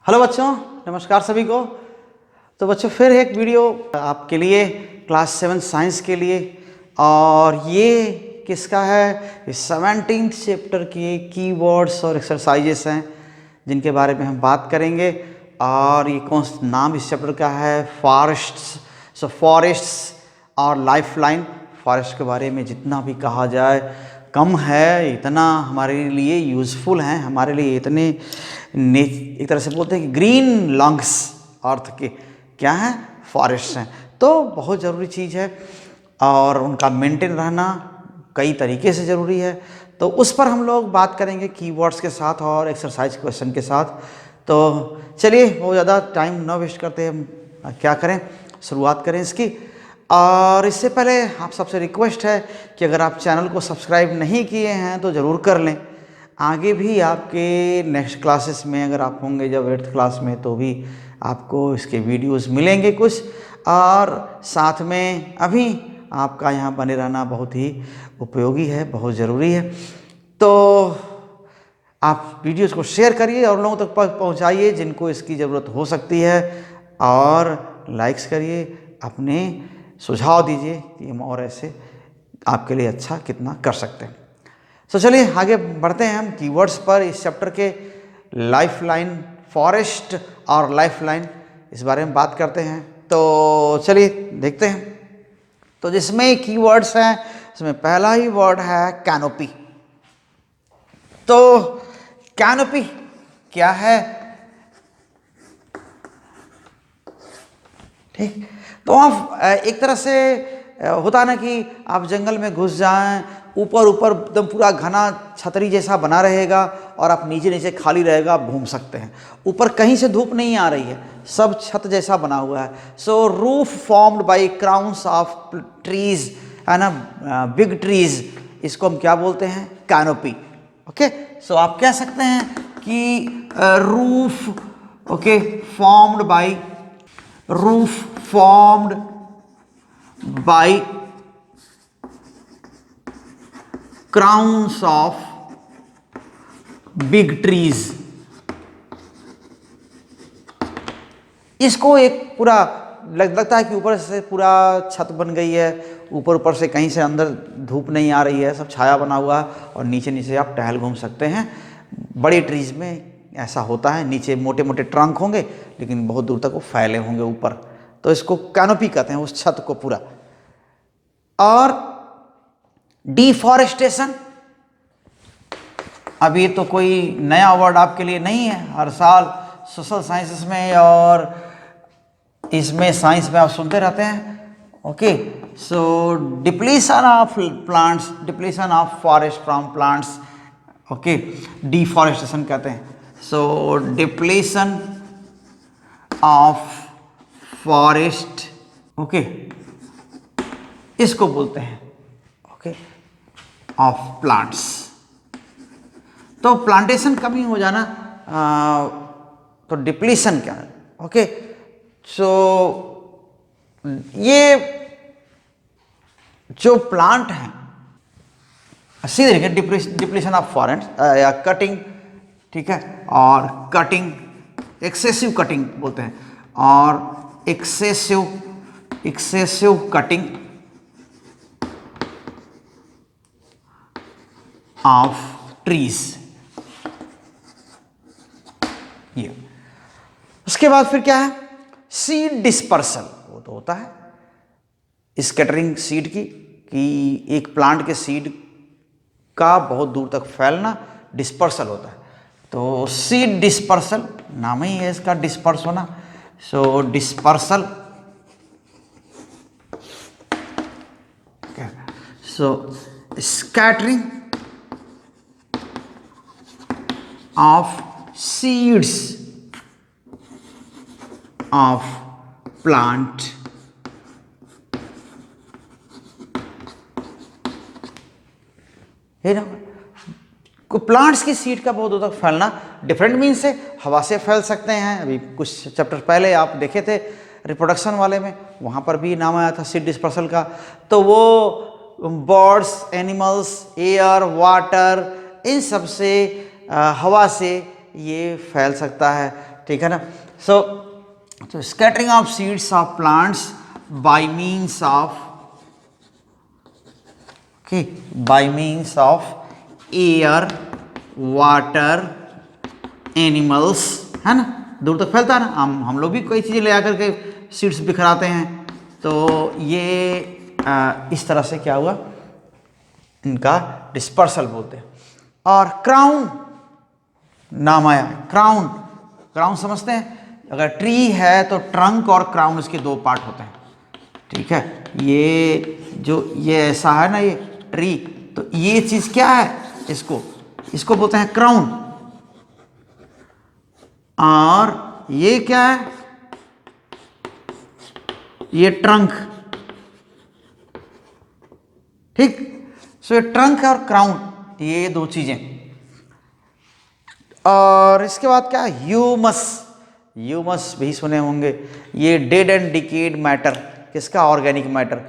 Hello बच्चों, नमस्कार सभी को। तो बच्चों फिर एक वीडियो आपके लिए क्लास 7 साइंस के लिए, और ये किसका है? ये 17th चैप्टर के कीवर्ड्स और एक्सरसाइजेस हैं जिनके बारे में हम बात करेंगे। और ये कौन सा नाम इस चैप्टर का है? फॉरेस्ट्स। सो फॉरेस्ट्स और लाइफलाइन। फॉरेस्ट के बारे में जितना भी कहा जाए कम है, इतना हमारे लिए यूज़फुल हैं, हमारे लिए इतने एक तरह से बोलते हैं कि ग्रीन लंग्स अर्थ के क्या हैं? फॉरेस्ट हैं। तो बहुत ज़रूरी चीज़ है और उनका मेंटेन रहना कई तरीके से ज़रूरी है। तो उस पर हम लोग बात करेंगे कीवर्ड्स के साथ और एक्सरसाइज क्वेश्चन के साथ। तो चलिए बहुत ज़्यादा टाइम ना वेस्ट करते हम क्या करें, शुरुआत करें इसकी। और इससे पहले आप सबसे रिक्वेस्ट है कि अगर आप चैनल को सब्सक्राइब नहीं किए हैं तो ज़रूर कर लें। आगे भी आपके नेक्स्ट क्लासेस में अगर आप होंगे जब 8th क्लास में, तो भी आपको इसके वीडियोस मिलेंगे कुछ। और साथ में अभी आपका यहाँ बने रहना बहुत ही उपयोगी है, बहुत ज़रूरी है। तो आप वीडियोस को शेयर करिए और लोगों तक पहुँचाइए जिनको इसकी ज़रूरत हो सकती है, और लाइक्स करिए, अपने सुझाव दीजिए कि हम और ऐसे आपके लिए अच्छा कितना कर सकते हैं। तो चलिए आगे बढ़ते हैं हम कीवर्ड्स पर। इस चैप्टर के लाइफलाइन, फॉरेस्ट और लाइफलाइन, इस बारे में बात करते हैं। तो चलिए देखते हैं। तो जिसमें कीवर्ड्स हैं, इसमें पहला ही वर्ड है कैनोपी। तो कैनोपी क्या है? ठीक, तो आप एक तरह से होता है ना कि आप जंगल में घुस जाएं, ऊपर ऊपर एकदम पूरा घना छतरी जैसा बना रहेगा और आप नीचे नीचे खाली रहेगा, आप घूम सकते हैं। ऊपर कहीं से धूप नहीं आ रही है, सब छत जैसा बना हुआ है। So roof formed by crowns of trees, है ना, बिग ट्रीज, इसको हम क्या बोलते हैं? कैनोपी। ओके, सो आप कह सकते हैं कि roof, okay, formed by, roof formed by crowns of big trees। इसको एक पूरा लगता है कि ऊपर से पूरा छत बन गई है, ऊपर से कहीं से अंदर धूप नहीं आ रही है, सब छाया बना हुआ है, और नीचे नीचे आप टहल घूम सकते हैं। बड़ी ट्रीज में ऐसा होता है, नीचे मोटे मोटे ट्रंक होंगे लेकिन बहुत दूर तक वो फैले होंगे ऊपर, तो इसको कैनोपी कहते हैं, उस छत को पूरा। और डिफॉरेस्टेशन, अब ये तो कोई नया वर्ड आपके लिए नहीं है, हर साल सोशल साइंसेस में और इसमें साइंस में आप सुनते रहते हैं। Okay, so depletion of plants, depletion of forest from plants, okay, deforestation कहते हैं। सो डिप्लीशन ऑफ फॉरेस्ट, ओके, इसको बोलते हैं, ओके, ऑफ प्लांट्स। तो प्लांटेशन कमी हो जाना, तो डिप्लीशन क्या है? ओके, सो ये जो प्लांट हैं, सीधे देखिए, डिप्लीशन ऑफ फॉरेस्ट या कटिंग, ठीक है, और कटिंग, एक्सेसिव कटिंग बोलते हैं, और एक्सेसिव कटिंग ऑफ ट्रीज। ये उसके बाद फिर क्या है? Seed dispersal. वो तो होता है स्कैटरिंग सीड की, कि एक प्लांट के सीड का बहुत दूर तक फैलना, डिस्पर्सल होता है। तो सीड डिस्पर्सल, नाम ही है इसका, डिस्पर्स होना। So dispersal, so scattering of seeds of plant. है ना, प्लांट्स की सीड का बहुत दूर तक फैलना, डिफरेंट मीन्स से हवा से फैल सकते हैं। अभी कुछ चैप्टर पहले आप देखे थे रिप्रोडक्शन वाले में, वहाँ पर भी नाम आया था सीड डिस्पर्सल का। तो वो बर्ड्स, एनिमल्स, एयर, वाटर, इन सब से, हवा से ये फैल सकता है, ठीक है ना। So scattering of seeds of plants by means of by means of air, water, animals, है ना, दूर तक फैलता है ना। हम लोग भी कोई चीज़ें ले आकर के सीड्स बिखराते हैं, तो ये इस तरह से क्या हुआ, इनका डिस्पर्सल बोलते हैं। और क्राउन नाम आया, क्राउन, क्राउन समझते हैं, अगर ट्री है तो ट्रंक और क्राउन इसके दो पार्ट होते हैं, ठीक है। ये ऐसा है ना, ये ट्री, तो ये चीज क्या है, इसको बोलते हैं क्राउन। और ये क्या है, ये ट्रंक, ठीक। सो ये ट्रंक और क्राउन, ये दो चीजें। और इसके बाद क्या है, ह्यूमस, ह्यूमस भी सुने होंगे। ये डेड एंड डिकेड मैटर, किसका, ऑर्गेनिक मैटर।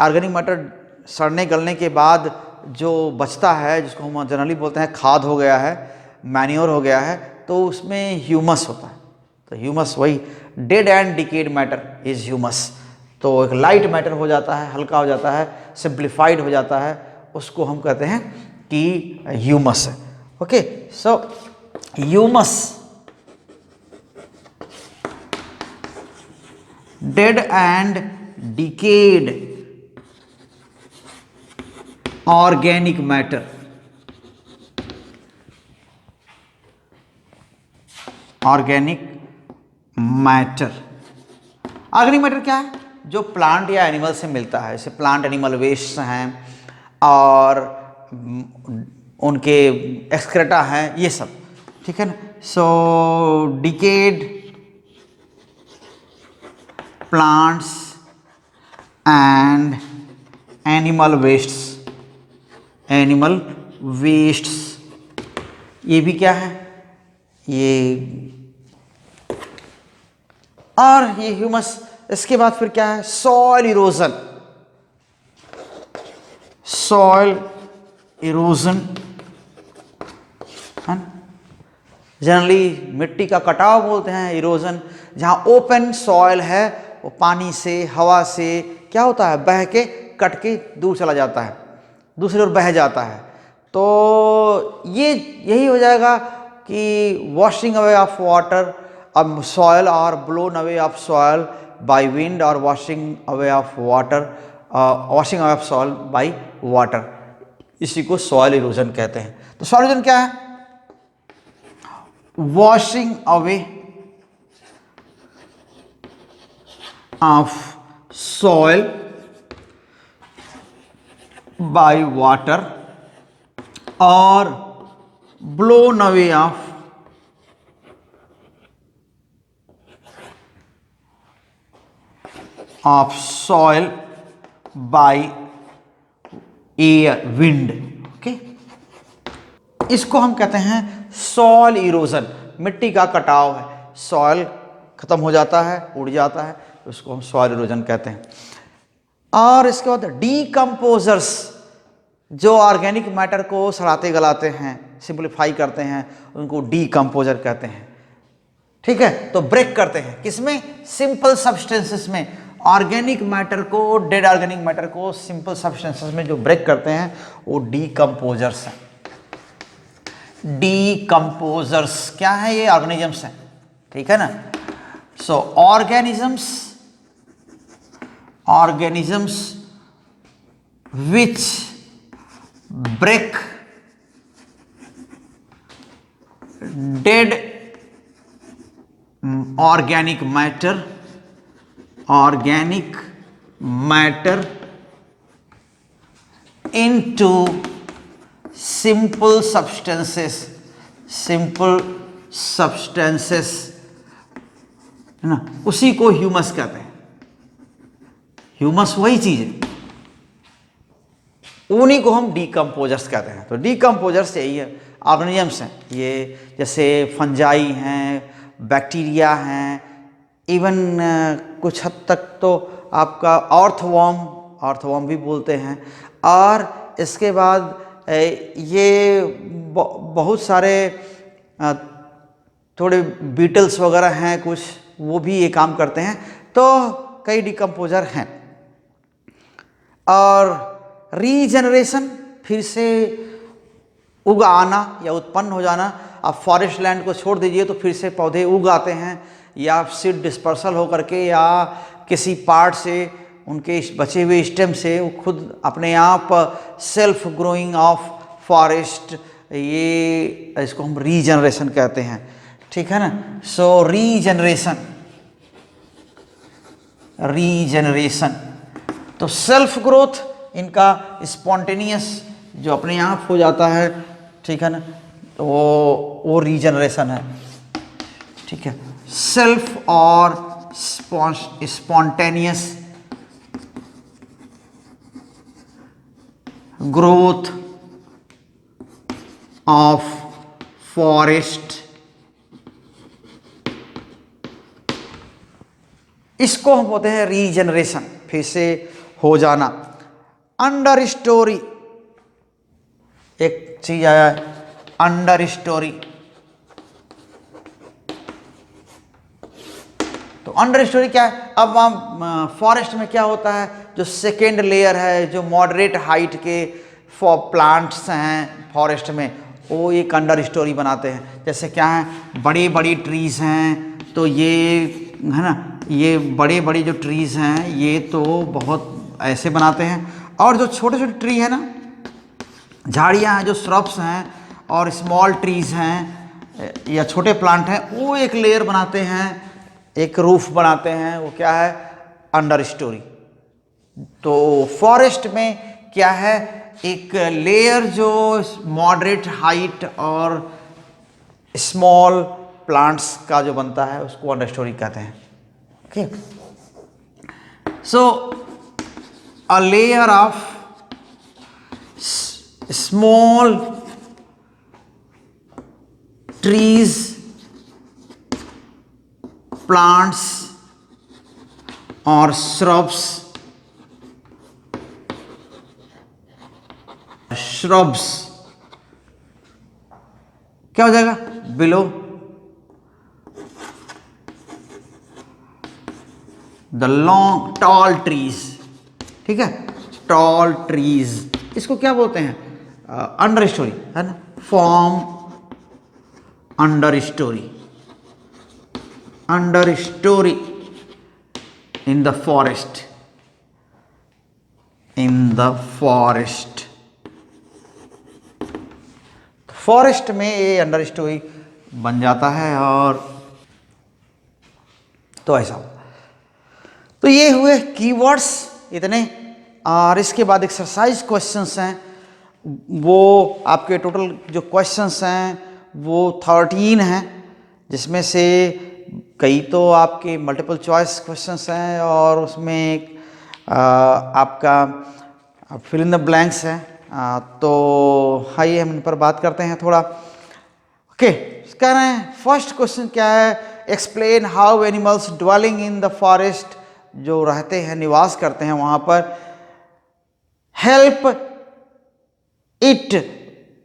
ऑर्गेनिक मैटर सड़ने गलने के बाद जो बचता है, जिसको हम जनरली बोलते हैं खाद हो गया है, मैन्योर हो गया है, तो उसमें ह्यूमस होता है। तो ह्यूमस वही dead and decade matter is humus. तो एक लाइट मैटर हो जाता है, हल्का हो जाता है, सिंप्लीफाइड हो जाता है, उसको हम कहते हैं कि ह्यूमस है। Okay, so humus, dead and decade organic matter, organic matter. Organic matter क्या है, जो प्लांट या एनिमल से मिलता है, जैसे प्लांट एनिमल वेस्ट हैं और उनके एक्सक्रेटा हैं, ये सब, ठीक है ना। So decayed plants and animal wastes, animal wastes, ये भी क्या है, ये। और ये ह्यूमस। इसके बाद फिर क्या है, सॉइल इरोजन, सॉइल इरोजन, है ना। जनरली मिट्टी का कटाव बोलते हैं इरोजन। जहाँ ओपन सॉइल है, वो पानी से, हवा से क्या होता है, बह के कट के दूर चला जाता है, दूसरी ओर बह जाता है। तो ये यही हो जाएगा कि वॉशिंग अवे ऑफ वाटर अब सॉयल और blown away of soil by wind, और washing away of water, washing away of soil by water, इसी को सॉयल इरोजन कहते हैं। तो सॉइल इरोजन क्या है, washing away of soil by water और blown away of soil by air, wind. Okay, इसको हम कहते हैं सॉइल इरोजन। मिट्टी का कटाव है, सॉइल खत्म हो जाता है, उड़ जाता है, उसको हम सॉइल इरोजन कहते हैं। और इसके बाद डीकम्पोजर्स, जो ऑर्गेनिक मैटर को सड़ाते गलाते हैं, सिंप्लीफाई करते हैं, उनको डीकम्पोजर कहते हैं, ठीक है। तो ब्रेक करते हैं किसमें, सिंपल सब्सटेंसेस में। ऑर्गेनिक मैटर को, डेड ऑर्गेनिक मैटर को सिंपल सब्सटेंसेस में जो ब्रेक करते हैं, वो डीकम्पोजर्स हैं। डीकम्पोजर्स क्या है, ये ऑर्गेनिजम्स हैं, ठीक है ना। So organisms, organisms which break dead organic matter, organic matter into simple substances, simple substances, है ना, उसी को ह्यूमस कहते हैं। ह्यूमस वही चीज है, उन्हीं को हम डीकम्पोजर्स कहते हैं। तो डीकम्पोजर्स यही है, ऑर्गेनिजम्स हैं ये, जैसे फंजाई हैं, बैक्टीरिया हैं, इवन कुछ हद तक तो आपका अर्थवॉर्म, अर्थवॉर्म भी बोलते हैं। और इसके बाद ये बहुत सारे थोड़े बीटल्स वगैरह हैं कुछ, वो भी ये काम करते हैं। तो कई डिकम्पोजर हैं। और रीजनरेशन, फिर से उग आना या उत्पन्न हो जाना। आप फॉरेस्ट लैंड को छोड़ दीजिए तो फिर से पौधे उग आते हैं, या सीड डिस्पर्सल हो करके, या किसी पार्ट से, उनके बचे हुए स्टेम से वो खुद अपने आप सेल्फ ग्रोइंग ऑफ फॉरेस्ट, ये इसको हम रीजनरेशन कहते हैं। ठीक है ना। सो रीजनरेशन, रीजनरेशन तो सेल्फ ग्रोथ, इनका स्पॉन्टेनियस जो अपने आप हो जाता है, ठीक है ना, तो वो रीजनरेशन है। ठीक है। सेल्फ और स्पॉन्टेनियस ग्रोथ ऑफ फॉरेस्ट, इसको हम बोलते हैं रीजनरेशन, फिर से हो जाना। अंडर स्टोरी, एक चीज आया है अंडर स्टोरी। तो अंडर स्टोरी क्या है? अब हम फॉरेस्ट में क्या होता है, जो सेकेंड लेयर है, जो मॉडरेट हाइट के प्लांट्स हैं फॉरेस्ट में, वो एक अंडर स्टोरी बनाते हैं। जैसे क्या है, बड़ी बड़ी ट्रीज हैं, तो ये है ना, ये बड़े बड़े जो ट्रीज हैं ये तो बहुत ऐसे बनाते हैं। और जो छोटे छोटे ट्री है ना, झाड़ियाँ हैं, जो श्रब्स हैं और स्मॉल ट्रीज हैं या छोटे प्लांट हैं, वो एक लेयर बनाते हैं, एक रूफ बनाते हैं। वो क्या है? Under story. तो फॉरेस्ट में क्या है, एक लेयर जो मॉडरेट हाइट और स्मॉल प्लांट्स का जो बनता है, उसको अंडर स्टोरी कहते हैं। Okay. So a layer of small trees, plants or shrubs, क्या हो जाएगा? Below the long tall trees. ठीक है, टॉल ट्रीज, इसको क्या बोलते हैं? अंडर स्टोरी, है ना, form under story, under story in the forest, in the forest. Forest में ये अंडर स्टोरी बन जाता है। और तो ऐसा, तो ये हुए कीवर्ड्स इतने। और इसके बाद एक्सरसाइज क्वेश्चंस हैं, वो आपके टोटल जो क्वेश्चंस हैं वो 13 हैं, जिसमें से कई तो आपके मल्टीपल चॉइस क्वेश्चंस हैं और उसमें एक आपका फिल इन द ब्लैंक्स है। तो आइए हम इन पर बात करते हैं थोड़ा। ओके, कह रहे हैं फर्स्ट क्वेश्चन क्या है? Explain how animals dwelling in the forest, जो रहते हैं, निवास करते हैं वहाँ पर, help it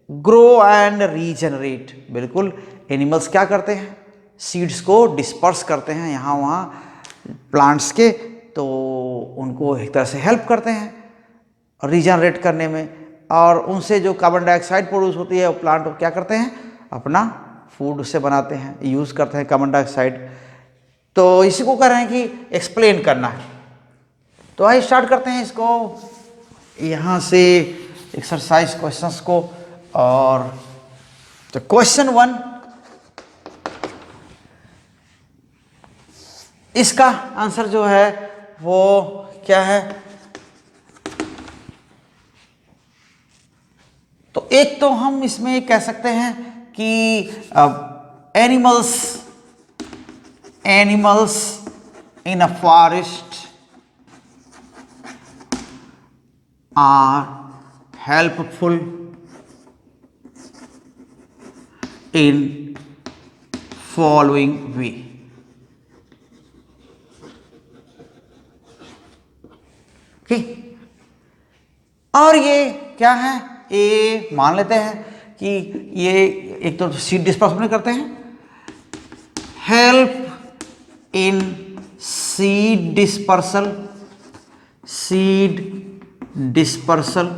grow and regenerate. बिल्कुल, एनिमल्स क्या करते हैं? सीड्स को डिस्पर्स करते हैं यहाँ वहाँ प्लांट्स के, तो उनको एक तरह से हेल्प करते हैं रीजनरेट करने में। और उनसे जो कार्बन डाइऑक्साइड प्रोड्यूस होती है, वो प्लांट क्या करते हैं? अपना फूड उससे बनाते हैं, यूज़ करते हैं कार्बन डाइऑक्साइड। तो इसी को कह रहे हैं कि एक्सप्लेन करना है। तो आइए स्टार्ट करते हैं इसको यहाँ से, एक्सरसाइज क्वेश्चंस को। और तो क्वेश्चन 1, इसका आंसर जो है वो क्या है? तो एक तो हम इसमें कह सकते हैं कि animals in a forest are helpful in following way। ठीक, और ये क्या है? ये मान लेते हैं कि ये एक तो सीड डिस्पर्स करते हैं, help in seed dispersal, seed dispersal,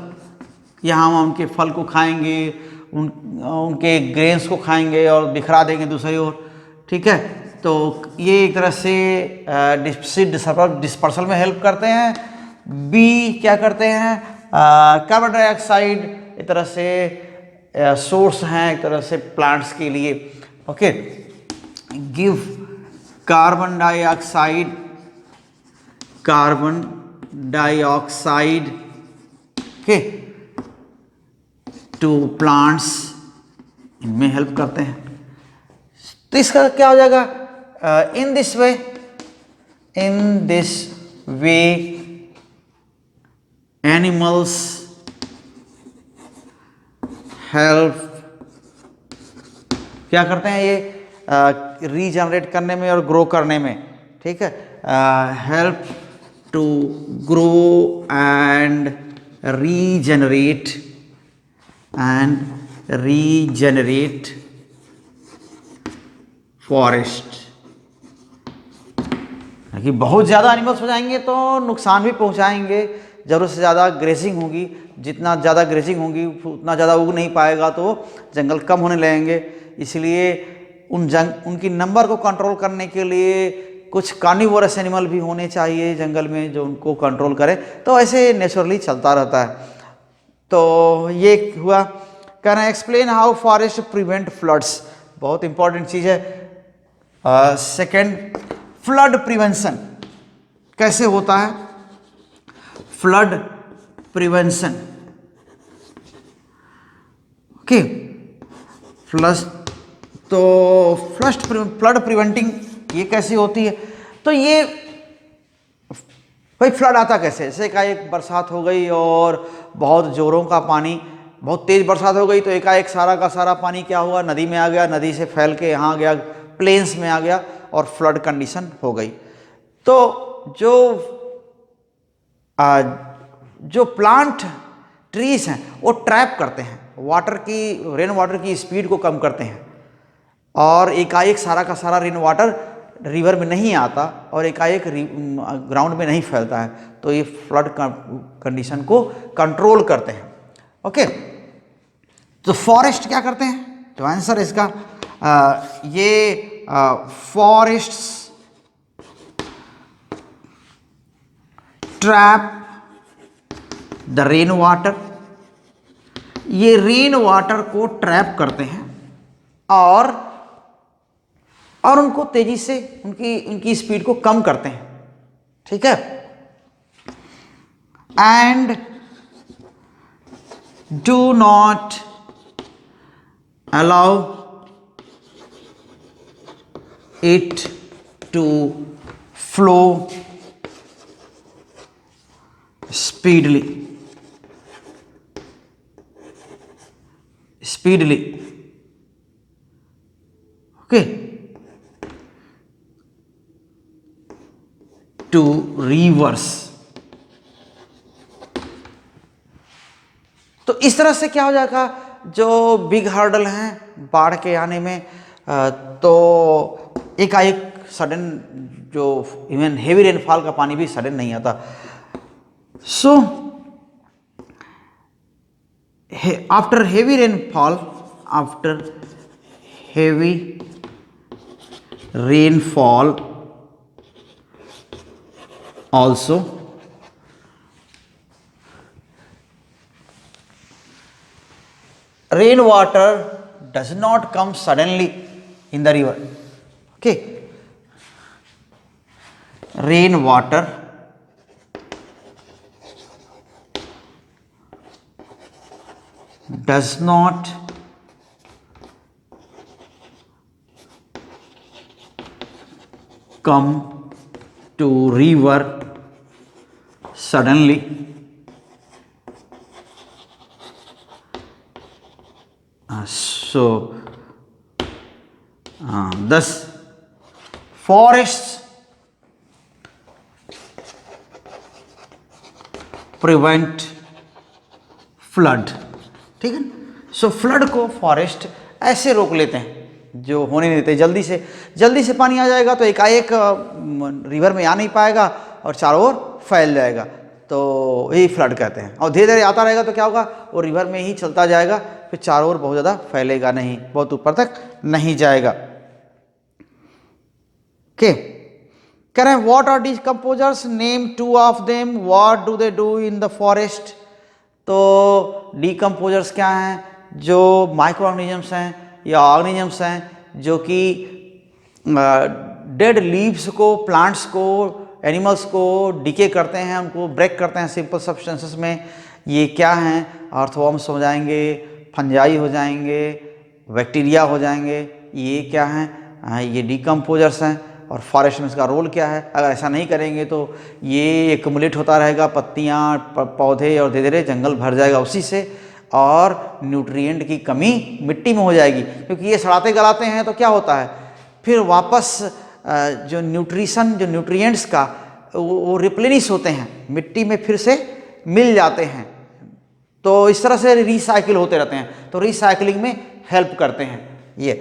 यहाँ हम उनके फल को खाएंगे, उनके ग्रेन्स को खाएंगे और बिखरा देंगे दूसरी ओर, ठीक है। तो ये एक तरह से सीड डिस्पर्सल में हेल्प करते हैं। बी क्या करते हैं, कार्बन डाइऑक्साइड एक तरह से सोर्स हैं एक तरह से प्लांट्स के लिए, okay. Give carbon dioxide, carbon dioxide, okay, to plants, इनमें हेल्प करते हैं। तो इसका क्या हो जाएगा, in this way, in this way animals help, क्या करते हैं ये रीजनरेट करने में और ग्रो करने में, ठीक है। Help to grow and regenerate forest. कि बहुत ज़्यादा एनिमल्स हो जाएंगे तो नुकसान भी पहुंचाएंगे, ज़रूरत से ज़्यादा ग्रेसिंग होगी, जितना ज़्यादा ग्रेसिंग होगी उतना ज़्यादा उग नहीं पाएगा तो जंगल कम होने लगेंगे। इसलिए उनकी नंबर को कंट्रोल करने के लिए कुछ कार्निवोरस एनिमल भी होने चाहिए जंगल में जो उनको कंट्रोल करे, तो ऐसे नेचुरली चलता रहता है। तो ये हुआ। Can I explain how forest prevent floods, बहुत इंपॉर्टेंट चीज़ है। सेकेंड, फ्लड प्रिवेंशन कैसे होता है, flood prevention, okay. Flood preventing ये कैसी होती है, तो ये भाई फ्लड आता कैसे, जैसे एकाएक बरसात हो गई और बहुत जोरों का पानी, बहुत तेज बरसात हो गई तो एकाएक सारा का सारा पानी क्या हुआ, नदी में आ गया, नदी से फैल के यहाँ गया, प्लेन्स में आ गया और फ्लड कंडीशन हो गई। तो जो प्लांट ट्रीज हैं वो ट्रैप करते हैं वाटर की, रेन वाटर की स्पीड को कम करते हैं और एकाएक सारा का सारा रेन वाटर रिवर में नहीं आता और एकाएक ग्राउंड में नहीं फैलता है, तो ये फ्लड कंडीशन को कंट्रोल करते हैं, ओके। तो फॉरेस्ट क्या करते हैं, तो आंसर इसका ये forests trap the rain water, ये रेन वाटर को ट्रैप करते हैं और उनको तेजी से उनकी स्पीड को कम करते हैं, ठीक है। And do not allow it to flow speedily, okay, to rivers। तो इस तरह से क्या हो जाएगा, जो बिग हर्डल हैं बाढ़ के आने में, तो एकाएक सडन जो इवन हेवी रेनफॉल का पानी भी सडन नहीं आता। So after heavy rainfall also rainwater does not come suddenly in the river, okay. Rainwater does not come to river suddenly, thus forests prevent flood, ठीक है। सो फ्लड को forest ऐसे रोक लेते हैं, जो होने नहीं देते। जल्दी से पानी आ जाएगा तो एकाएक रिवर में आ नहीं पाएगा और चारों ओर फैल जाएगा, तो यही फ्लड कहते हैं। और धीरे धीरे आता रहेगा तो क्या होगा, वो रिवर में ही चलता जाएगा, फिर चारों ओर बहुत ज़्यादा फैलेगा नहीं, बहुत ऊपर तक नहीं जाएगा। ओके, कह रहे हैं what are decomposers, name two of them, what do they do in the forest. तो डिकम्पोजर्स क्या हैं, जो माइक्रो ऑर्गेनिजम्स हैं या ऑर्गेनिजम्स हैं जो कि डेड लीव्स को, प्लांट्स को, एनिमल्स को डिके करते हैं, उनको ब्रेक करते हैं सिंपल सब्सटेंसेस में। ये क्या हैं, अर्थवर्म्स हो जाएंगे, फंजाई हो जाएंगे, बैक्टीरिया हो जाएंगे, ये क्या हैं, ये डिकम्पोजर्स हैं। और फॉरेस्ट में इसका रोल क्या है, अगर ऐसा नहीं करेंगे तो ये एक्युमुलेट होता रहेगा, पत्तियाँ, पौधे, और धीरे धीरे जंगल भर जाएगा उसी से, और न्यूट्रिएंट की कमी मिट्टी में हो जाएगी। क्योंकि ये सड़ाते गलाते हैं तो क्या होता है, फिर वापस जो न्यूट्रिएंट्स का वो रिप्लेनिश होते हैं, मिट्टी में फिर से मिल जाते हैं। तो इस तरह से रिसाइकिल होते रहते हैं, तो रिसाइकलिंग में हेल्प करते हैं ये।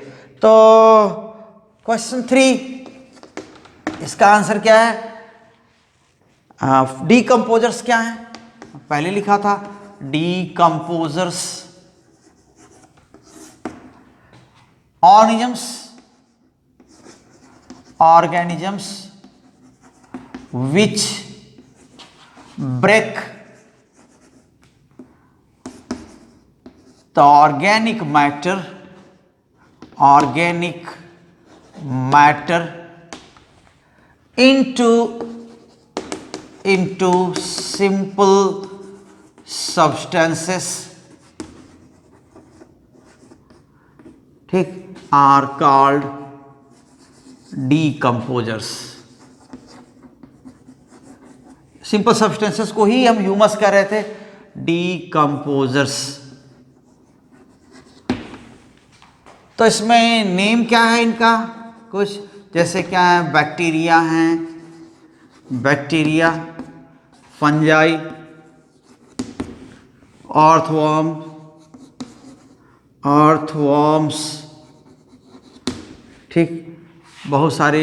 तो क्वेश्चन 3, इसका आंसर क्या है, डिकम्पोजर्स क्या है, पहले लिखा था decomposers organisms which break the organic matter into simple substances, ठीक, are called decomposers। Simple substances को ही हम ह्यूमस कह रहे थे, decomposers। तो इसमें नेम क्या है इनका, कुछ जैसे क्या है, बैक्टीरिया, फंजाई, अर्थवर्म्स, ठीक, बहुत सारे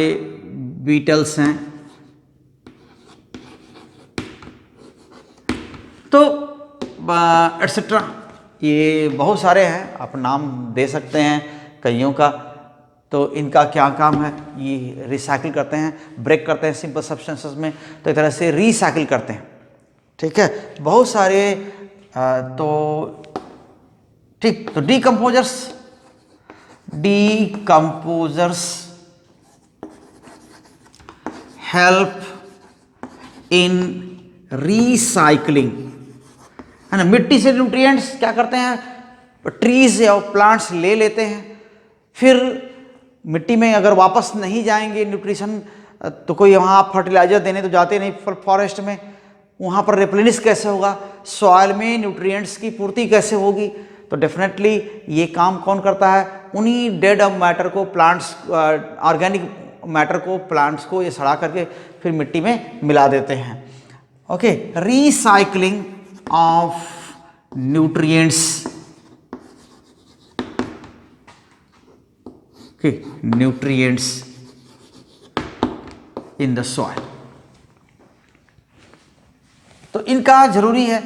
बीटल्स हैं। तो एटसेट्रा, ये बहुत सारे हैं, आप नाम दे सकते हैं कईयों का। तो इनका क्या काम है, ये रिसाइकिल करते हैं, ब्रेक करते हैं सिंपल सब्सटेंसेस में, तो एक तरह से रिसाइकिल करते हैं, ठीक है, बहुत सारे। तो ठीक, तो डिकम्पोजर्स हेल्प इन रिसाइकलिंग, है ना। मिट्टी से न्यूट्रिएंट्स क्या करते हैं, ट्रीज या प्लांट्स ले लेते हैं, फिर मिट्टी में अगर वापस नहीं जाएंगे न्यूट्रिशन, तो कोई वहाँ फर्टिलाइजर देने तो जाते नहीं फॉरेस्ट में, वहाँ पर रिप्लेनिश कैसे होगा, सॉइल में न्यूट्रिएंट्स की पूर्ति कैसे होगी। तो डेफिनेटली ये काम कौन करता है, उन्हीं डेड मैटर को, प्लांट्स, ऑर्गेनिक मैटर को, प्लांट्स को ये सड़ा करके फिर मिट्टी में मिला देते हैं। Okay, recycling of nutrients, nutrients in the soil. तो इनका जरूरी है,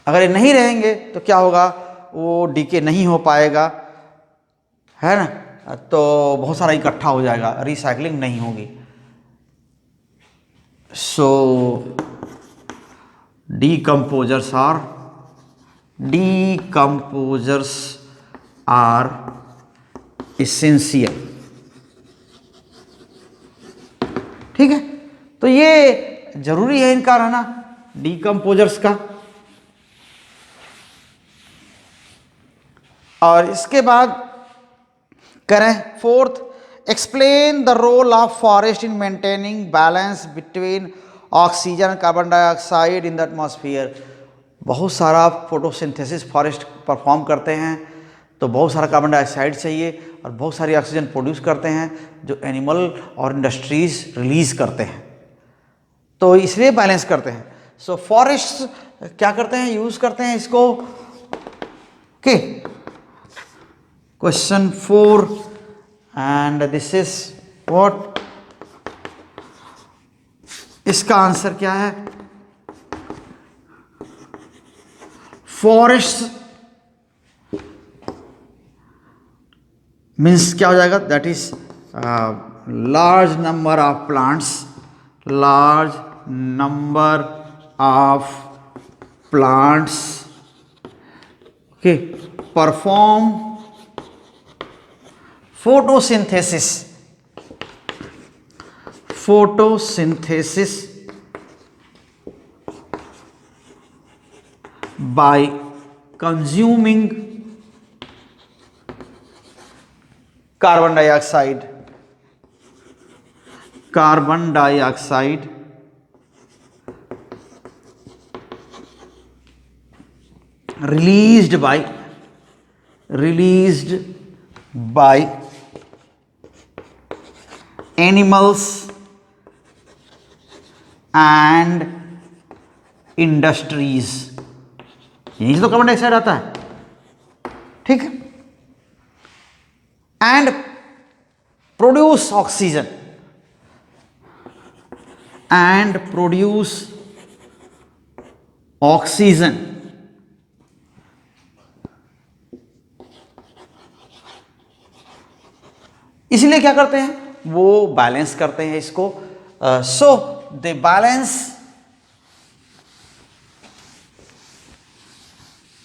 अगर ये नहीं रहेंगे तो क्या होगा, वो डीके नहीं हो पाएगा, है ना, तो बहुत सारा इकट्ठा हो जाएगा, रिसाइकलिंग नहीं होगी। सो decomposers are essential, ठीक है। तो ये जरूरी है इनका रहना, डिकम्पोजर्स का। और इसके बाद करें 4th, explain the role of forest in maintaining balance between oxygen carbon dioxide in the atmosphere. बहुत सारा फोटोसिंथेसिस फॉरेस्ट परफॉर्म करते हैं, तो बहुत सारा कार्बन डाइऑक्साइड चाहिए और बहुत सारी ऑक्सीजन प्रोड्यूस करते हैं, जो एनिमल और इंडस्ट्रीज रिलीज करते हैं, तो इसलिए बैलेंस करते हैं। सो फॉरेस्ट क्या करते हैं, यूज़ करते हैं इसको okay, question 4 and this is what, इसका आंसर क्या है? फॉरेस्ट मीन्स क्या हो जाएगा? That is large number of plants, large number of plants, okay, perform photosynthesis, photosynthesis by consuming carbon dioxide, carbon dioxide released by animals and industries, यही से तो carbon dioxide आता है, ठीक है, and produce oxygen, and produce oxygen, इसलिए क्या करते हैं? वो बैलेंस करते हैं इसको. So they balance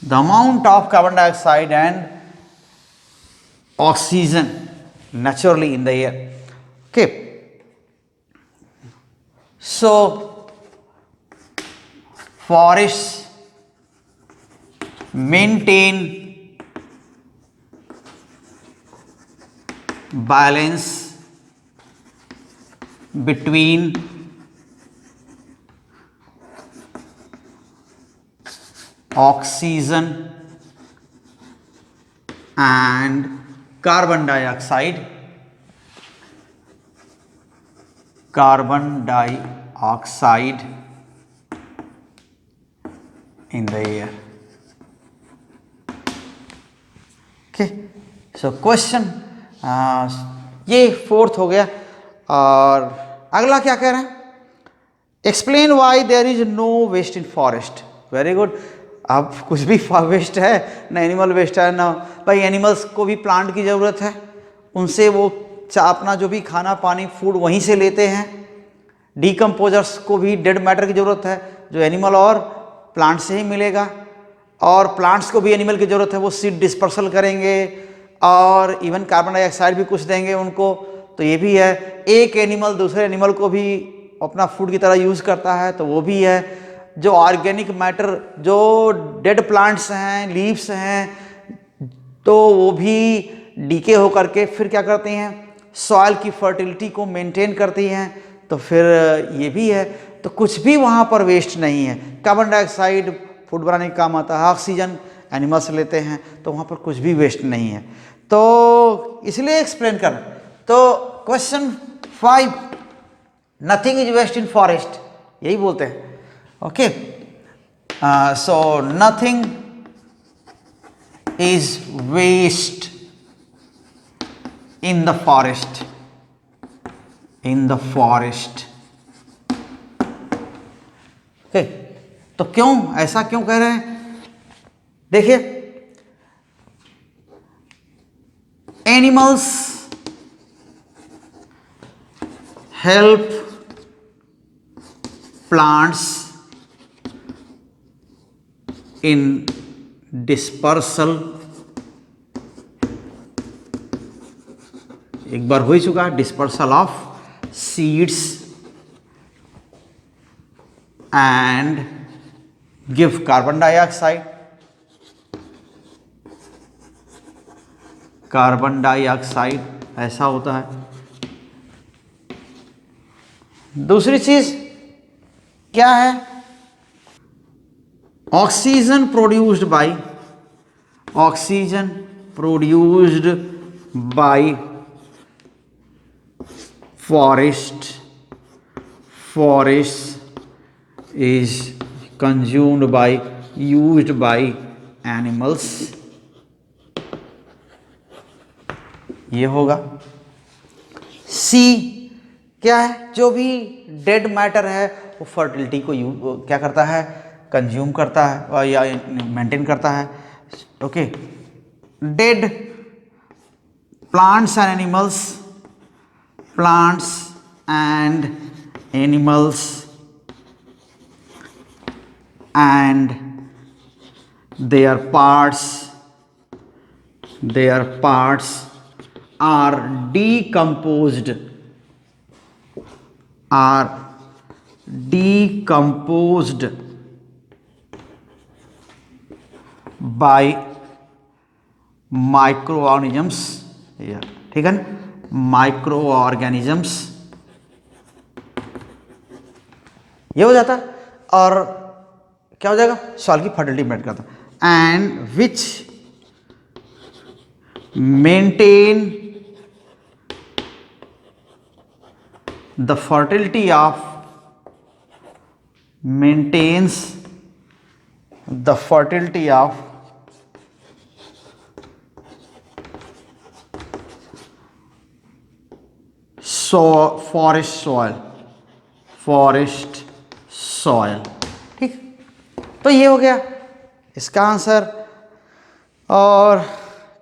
the amount of carbon dioxide and oxygen naturally in the air. Okay, so forests maintain balance between oxygen and carbon dioxide, in the air. Okay, so question ये 4th हो गया. और अगला क्या कह रहे हैं? Explain why there is no waste in forest. Very good. अब कुछ भी वेस्ट है ना, एनिमल वेस्ट है ना, भाई एनिमल्स को भी प्लांट की ज़रूरत है, उनसे वो अपना जो भी खाना पानी फूड वहीं से लेते हैं. डीकम्पोजर्स को भी डेड मैटर की ज़रूरत है जो एनिमल और प्लांट से ही मिलेगा, और प्लांट्स को भी एनिमल की ज़रूरत है, वो सीड डिस्पर्सल करेंगे और इवन कार्बन डाइऑक्साइड भी कुछ देंगे उनको. तो ये भी है. एक एनिमल दूसरे एनिमल को भी अपना फूड की तरह यूज़ करता है, तो वो भी है. जो ऑर्गेनिक मैटर जो डेड प्लांट्स हैं, लीव्स हैं, तो वो भी डीके हो करके फिर क्या करती हैं? सॉइल की फर्टिलिटी को मेंटेन करती हैं. तो फिर ये भी है. तो कुछ भी वहाँ पर वेस्ट नहीं है. कार्बन डाइऑक्साइड फूड बनाने का काम आता है, ऑक्सीजन एनिमल्स लेते हैं, तो वहाँ पर कुछ भी वेस्ट नहीं है. तो इसलिए एक्सप्लेन कर. तो question 5, nothing is waste in forest, यही बोलते हैं. Okay, so nothing is waste in the forest, okay. तो क्यों ऐसा क्यों कह रहे हैं? देखिए, animals help plants in dispersal, एक बार हो ही चुका, dispersal of seeds and give carbon dioxide. ऐसा होता है. दूसरी चीज क्या है? Oxygen produced by forest is consumed by, used by animals. ये होगा। सी क्या है, जो भी डेड मैटर है वो फर्टिलिटी को क्या करता है, कंज्यूम करता है या मेंटेन करता है। Okay, dead plants and animals, plants and animals and their parts are decomposed by microorganisms, ठीक है ना, माइक्रोऑर्गेनिजम्स, ये हो जाता है। और क्या हो जाएगा, सॉइल की फर्टिलिटी मेंटेन करता है। And which maintain the fertility of forest soil. ठीक, तो ये हो गया इसका आंसर। और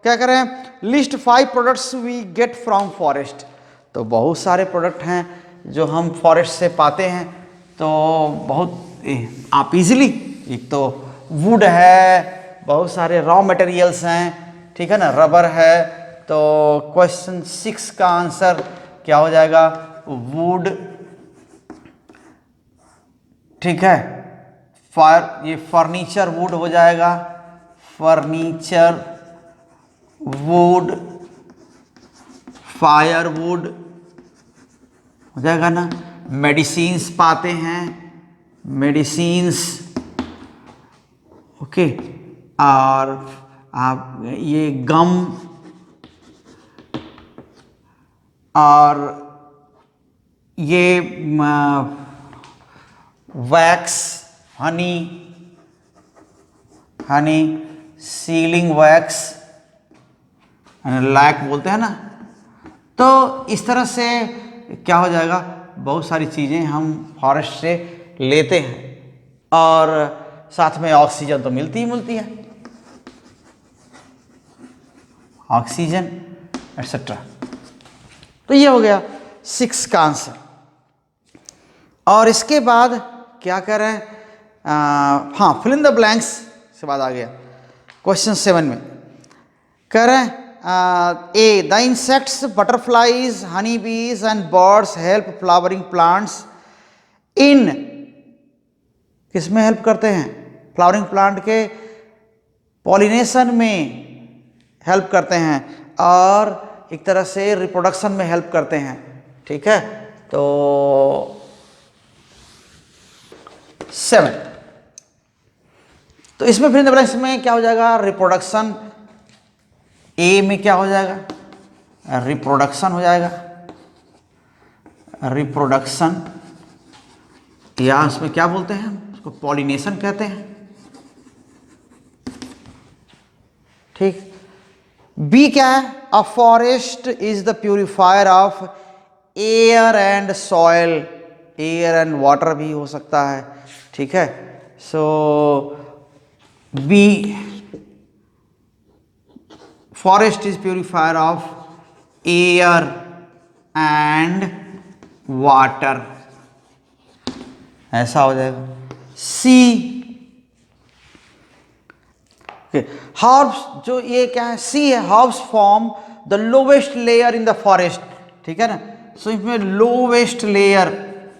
क्या करें, list 5 products we get from forest. तो बहुत सारे प्रोडक्ट हैं जो हम फॉरेस्ट से पाते हैं, तो बहुत आप इजीली, एक तो वुड है, बहुत सारे रॉ मटेरियल्स हैं, ठीक है ना, रबर है। तो क्वेश्चन 6 का आंसर क्या हो जाएगा, वुड, ठीक है। ये फर्नीचर वुड हो जाएगा, फर्नीचर वुड, फायर वुड हो जाएगा ना। मेडिसिन्स पाते हैं, मेडिसिन्स, ओके। और आप ये गम और ये wax, honey, sealing wax, lac बोलते हैं ना। तो इस तरह से क्या हो जाएगा, बहुत सारी चीज़ें हम फॉरेस्ट से लेते हैं, और साथ में ऑक्सीजन तो मिलती ही मिलती है, ऑक्सीजन एटसेट्रा। तो ये हो गया 6 का आंसर। और इसके बाद क्या करें, हाँ, फिल इन द ब्लैंक्स से बाद आ गया क्वेश्चन 7 में। करें ए, द इंसेक्ट्स, बटरफ्लाइज, हनी बीज and birds help flowering plants in, किस में हेल्प करते हैं, फ्लावरिंग प्लांट के पॉलिनेशन में हेल्प करते हैं, और एक तरह से रिप्रोडक्शन में हेल्प करते हैं, ठीक है। तो 7, तो इसमें फिर ब्लैंक्स में क्या हो जाएगा, रिप्रोडक्शन। ए में क्या हो जाएगा, रिप्रोडक्शन हो जाएगा, रिप्रोडक्शन, या उसमें क्या बोलते हैं, उसको पॉलिनेशन कहते हैं, ठीक। बी क्या है, a forest is the purifier of air and soil, air and water भी हो सकता है, ठीक है। So B, forest is purifier of air and water, ऐसा हो जाएगा। सी, हर्ब्स, जो ये क्या है, सी है, herbs form the lowest layer in the forest, ठीक है ना। सो इसमें लोवेस्ट लेयर,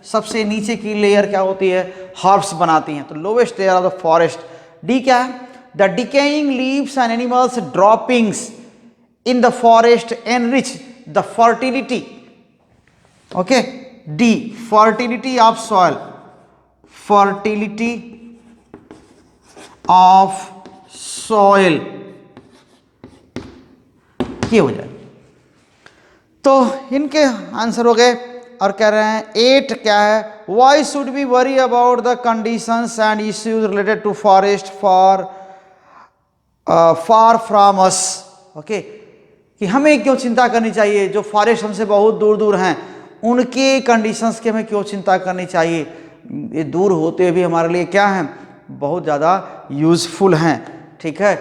सबसे नीचे की लेयर क्या होती है, हर्ब्स बनाती हैं, तो lowest layer of the forest. D क्या है, the decaying leaves and animals droppings in the forest enrich the fertility, okay. D, fertility of soil, fertility of soil, ये हो जाए। तो इनके आंसर हो गए। और कह रहे हैं 8 क्या है, why should be worry about the conditions and issues related to forest for from us, okay. कि हमें क्यों चिंता करनी चाहिए, जो फॉरेस्ट हमसे बहुत दूर दूर हैं उनके कंडीशंस की हमें क्यों चिंता करनी चाहिए, ये दूर होते भी हमारे लिए क्या हैं, बहुत ज़्यादा यूज़फुल हैं। ठीक है,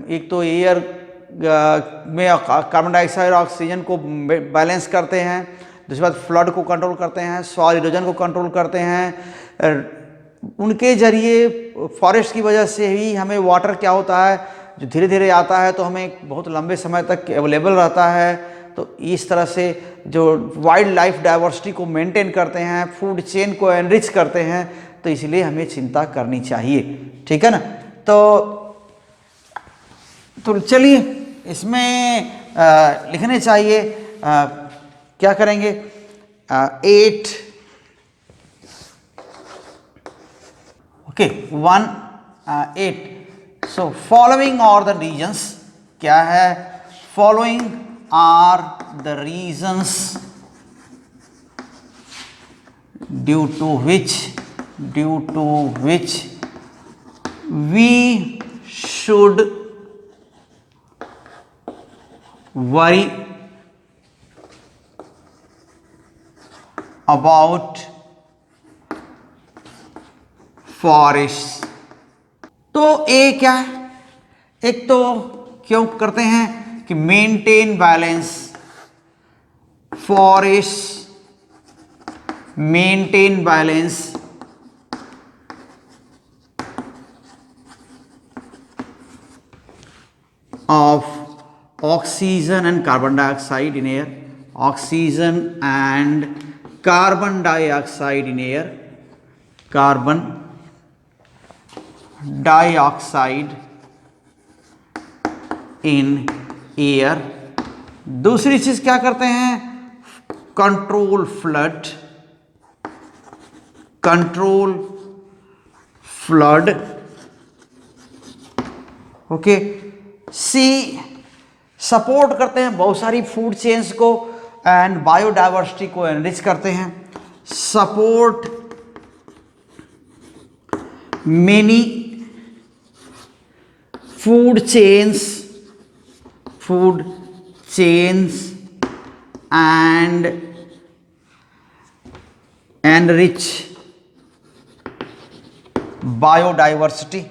एक तो एयर में कार्बन डाइऑक्साइड और ऑक्सीजन को बैलेंस करते हैं, दूसरी बात फ्लड को कंट्रोल करते हैं, सॉइल इरोजन को कंट्रोल करते हैं। उनके जरिए फॉरेस्ट की वजह से ही हमें वाटर क्या होता है जो धीरे धीरे आता है तो हमें बहुत लंबे समय तक अवेलेबल रहता है। तो इस तरह से जो वाइल्ड लाइफ डाइवर्सिटी को मेंटेन करते हैं, फूड चेन को एनरिच करते हैं, तो इसलिए हमें चिंता करनी चाहिए। ठीक है ना। तो चलिए इसमें लिखने चाहिए क्या करेंगे 8 okay 1 8। So following are the reasons, क्या है, following are the reasons due to which we should worry about forests। तो ए क्या है, एक तो क्यों करते हैं कि maintain balance, forest maintain balance of oxygen and carbon dioxide in air, oxygen and carbon dioxide in air, carbon dioxide in air। दूसरी चीज क्या करते हैं, control flood okay. C support करते हैं बहुत सारी फूड चेन्स को एंड बायोडाइवर्सिटी को एनरिच करते हैं, support many food chains and enrich biodiversity.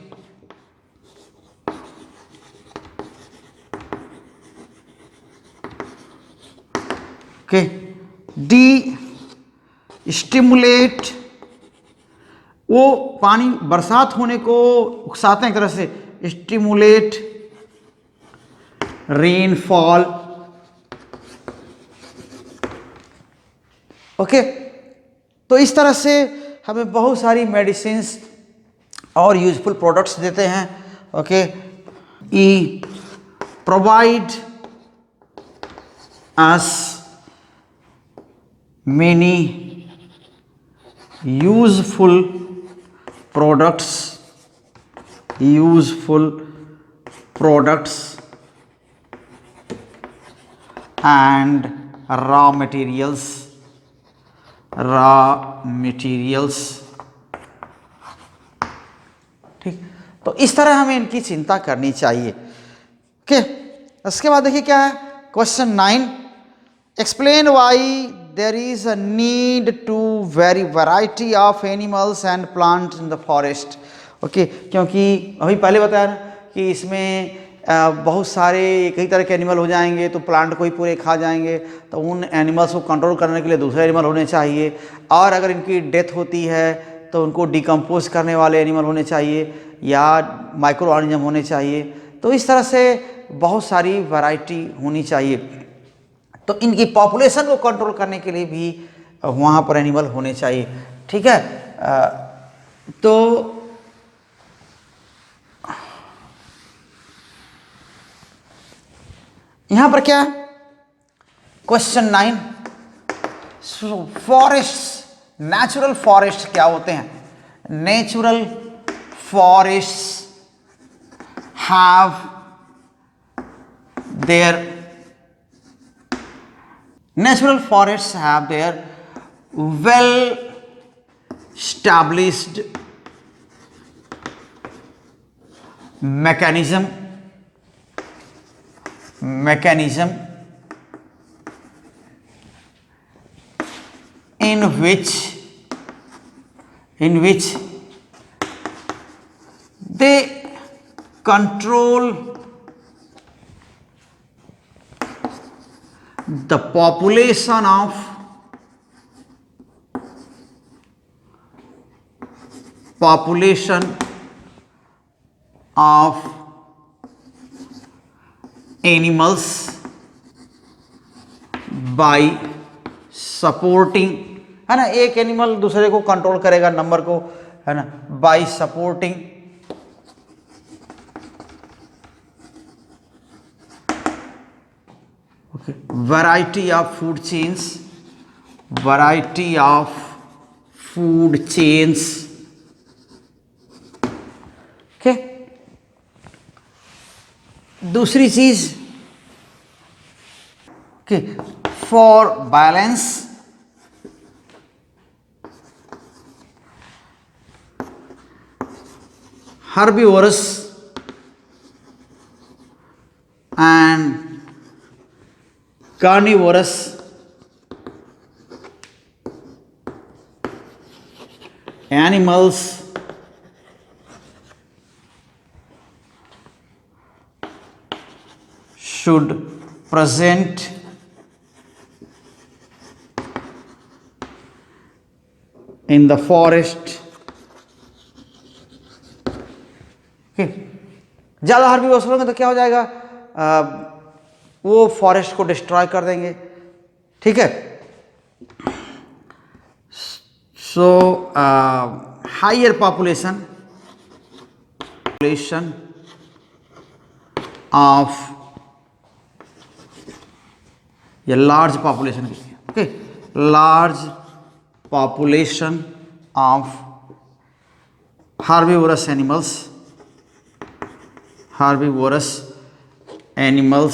D stimulate, वो पानी बरसात होने को उकसाते हैं एक तरह से, स्टिमुलेट रेनफॉल। ओके, तो इस तरह से हमें बहुत सारी मेडिसिन्स और यूजफुल प्रोडक्ट्स देते हैं। Okay, E provide us many useful products and raw materials ठीक। तो इस तरह हमें इनकी चिंता करनी चाहिए। ओके, उसके बाद देखिए क्या है, question 9, explain why there is a need to variety of animals and plants in the forest। Okay, क्योंकि अभी पहले बताया ना कि इसमें बहुत सारे कई तरह के एनिमल हो जाएंगे तो प्लांट को ही पूरे खा जाएंगे, तो उन एनिमल्स को कंट्रोल करने के लिए दूसरे एनिमल होने चाहिए, और अगर इनकी डेथ होती है तो उनको डिकम्पोज करने वाले एनिमल होने चाहिए या माइक्रो ऑर्गेनिज्म होने चाहिए। तो इस तरह से बहुत सारी वैरायटी होनी चाहिए। तो इनकी पॉपुलेशन को कंट्रोल करने के लिए भी वहाँ पर एनिमल होने चाहिए। ठीक है, तो यहाँ पर क्या क्वेश्चन 9, फॉरेस्ट, नेचुरल फॉरेस्ट क्या होते हैं, natural forest have their natural forests have their well established mechanism in which they control the population of animals by supporting, है ना, एक एनिमल दूसरे को कंट्रोल करेगा नंबर को, है ना, bye supporting variety of food chains, okay. दूसरी चीज, okay, for balance herbivores and carnivorous animals should present in the forest। ज़्यादा हर्बीवोरस होंगे तो क्या हो जाएगा, वो फॉरेस्ट को डिस्ट्रॉय कर देंगे, ठीक है। सो हायर पॉपुलेशन ऑफ, या लार्ज पॉपुलेशन की, okay, large population of herbivorous animals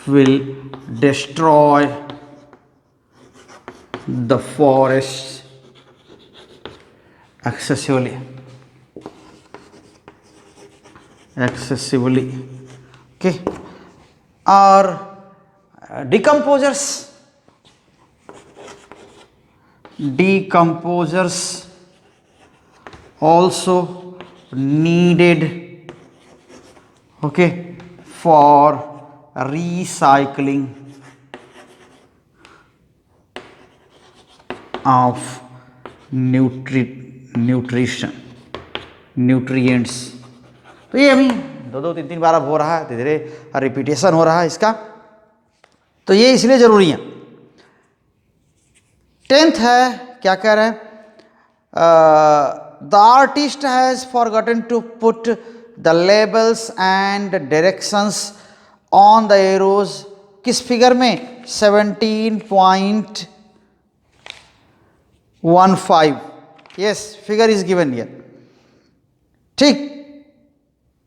will destroy the forest excessively, okay। और decomposers also needed, okay, for recycling of nutrients। तो ये अभी दो तीन बार अब हो रहा है, धीरे धीरे रिपीटेशन हो रहा है इसका, तो ये इसलिए जरूरी है। 10th है, क्या कह रहे हैं, the artist has forgotten to put the labels and directions on the arrows, किस फिगर में, 17.15, yes, figure is given here, ठीक।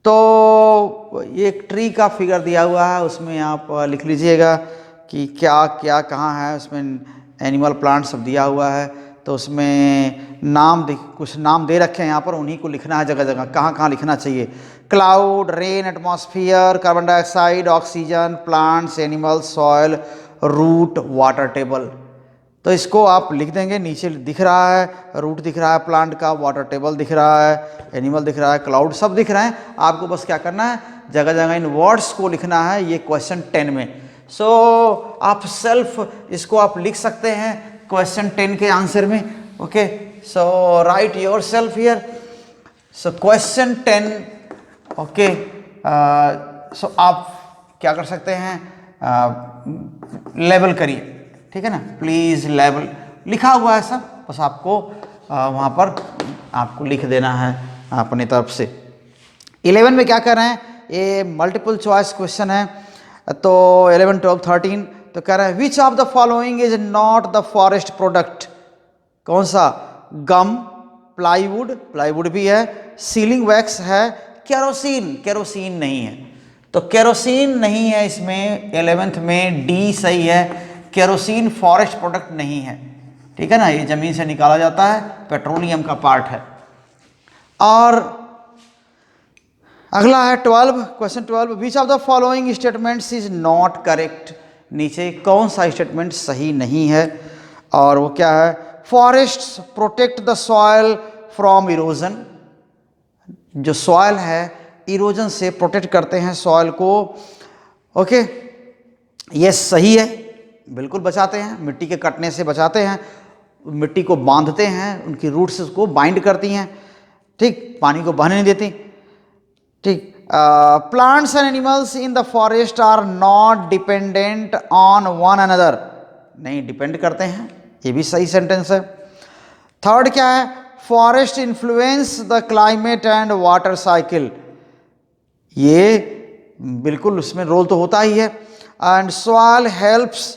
तो एक ट्री का फिगर दिया हुआ है, उसमें आप लिख लीजिएगा कि क्या क्या कहाँ है, उसमें एनिमल प्लांट सब दिया हुआ है, तो उसमें कुछ नाम दे रखे हैं यहाँ पर, उन्हीं को लिखना है जगह जगह, कहाँ कहाँ लिखना चाहिए, cloud, rain, atmosphere, carbon dioxide, oxygen, plants, animals, soil, root, water table. तो इसको आप लिख देंगे, नीचे दिख रहा है, रूट दिख रहा है प्लांट का, वाटर टेबल दिख रहा है, एनिमल दिख रहा है, क्लाउड सब दिख रहे हैं। आपको बस क्या करना है, जगह जगह इन वर्ड्स को लिखना है, ये क्वेश्चन 10 में। सो आप सेल्फ इसको आप लिख सकते हैं क्वेश्चन 10 के आंसर में, okay. So write yourself here, so question 10, okay. So आप क्या कर सकते हैं, लेबल करिए, ठीक है ना, प्लीज़ लेबल लिखा हुआ है सब, बस आपको वहाँ पर आपको लिख देना है अपनी तरफ से। 11 में क्या कर रहे हैं, ये मल्टीपल चॉइस क्वेश्चन है, तो 11, 12, 13, तो कह रहे हैं which of the following is not the forest product, कौन सा, गम, प्लाईवुड भी है, सीलिंग वैक्स है, केरोसिन नहीं है, तो केरोसिन नहीं है इसमें, 11th में डी सही है, केरोसिन फॉरेस्ट प्रोडक्ट नहीं है, ठीक है ना, ये ज़मीन से निकाला जाता है, पेट्रोलियम का पार्ट है। और अगला है 12, question 12, which of the following statements is not correct, नीचे कौन सा स्टेटमेंट सही नहीं है, और वो क्या है, forests protect the soil from erosion, जो सॉइल है इरोजन से प्रोटेक्ट करते हैं सॉइल को। ओके, ये सही है, बिल्कुल बचाते हैं, मिट्टी के कटने से बचाते हैं, मिट्टी को बांधते हैं, उनकी रूट्स उसको बाइंड करती हैं, ठीक, पानी को बहने नहीं देती, ठीक। Plants and animals in the forest are not dependent on one another, नहीं डिपेंड करते हैं, ये भी सही सेंटेंस है। थर्ड क्या है, forest influence the climate and water cycle, ये बिल्कुल उसमें रोल तो होता ही है। And soil helps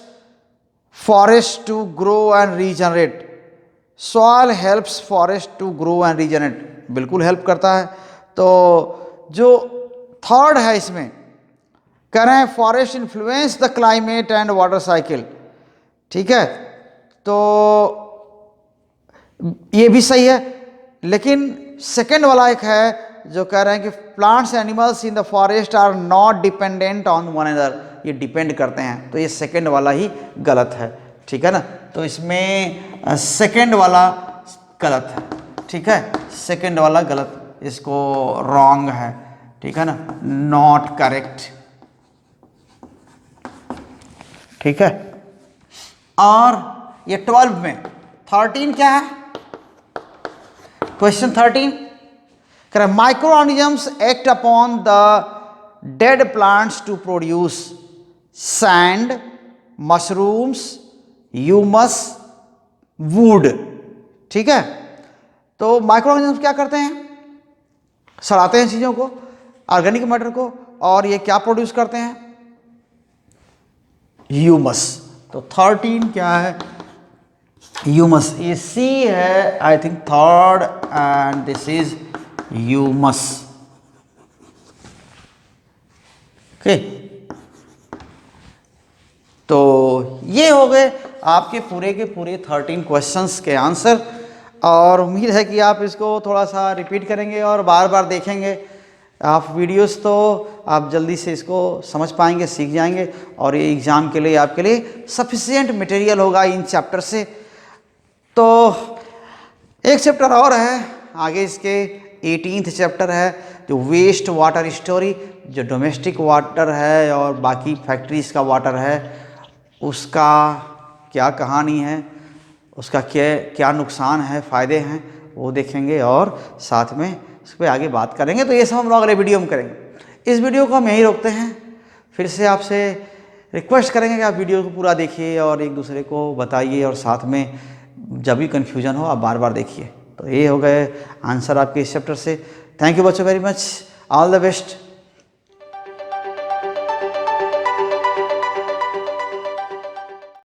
forest to grow and regenerate, soil helps forest to grow and regenerate, बिल्कुल हेल्प करता है। तो जो थर्ड है इसमें कह रहे हैं forest influence the climate and water cycle, ठीक है, तो ये भी सही है। लेकिन सेकंड वाला एक है जो कह रहे हैं कि plants animals in the forest are not dependent on one another, ये डिपेंड करते हैं, तो ये सेकंड वाला ही गलत है, ठीक है ना। तो इसमें सेकंड वाला गलत है, ठीक है, सेकंड वाला गलत, इसको रॉन्ग है, ठीक है ना, नॉट करेक्ट, ठीक है। और ये 12 में 13 क्या है, क्वेश्चन 13 कह रहा है micro organisms act upon the dead plants to produce sand, mushrooms, humus, wood, ठीक है। तो माइक्रो ऑर्गेनिजम्स क्या करते हैं, सड़ाते हैं चीज़ों को, ऑर्गेनिक मैटर को, और ये क्या प्रोड्यूस करते हैं, ह्यूमस। तो 13 क्या है, ह्यूमस, ये सी है I think third, and this is humus, okay. तो ये हो गए आपके पूरे के पूरे 13 क्वेश्चंस के आंसर, और उम्मीद है कि आप इसको थोड़ा सा रिपीट करेंगे और बार बार देखेंगे आप वीडियोस, तो आप जल्दी से इसको समझ पाएंगे, सीख जाएंगे, और ये एग्ज़ाम के लिए आपके लिए सफिशिएंट मटेरियल होगा इन चैप्टर से। तो एक चैप्टर और है आगे, इसके 18th चैप्टर है जो वेस्ट वाटर स्टोरी, जो डोमेस्टिक वाटर है और बाकी फैक्ट्रीज़ का वाटर है, उसका क्या कहानी है, उसका क्या नुकसान है, फ़ायदे हैं, वो देखेंगे, और साथ में इस पर आगे बात करेंगे। तो ये सब हम लोग अगले वीडियो में करेंगे। इस वीडियो को हम यहीं रोकते हैं, फिर से आपसे रिक्वेस्ट करेंगे कि आप वीडियो को पूरा देखिए और एक दूसरे को बताइए, और साथ में जब भी कन्फ्यूजन हो आप बार बार देखिए। तो ये हो गए आंसर आपके इस चैप्टर से। थैंक यू बच्चों, very much, all the best.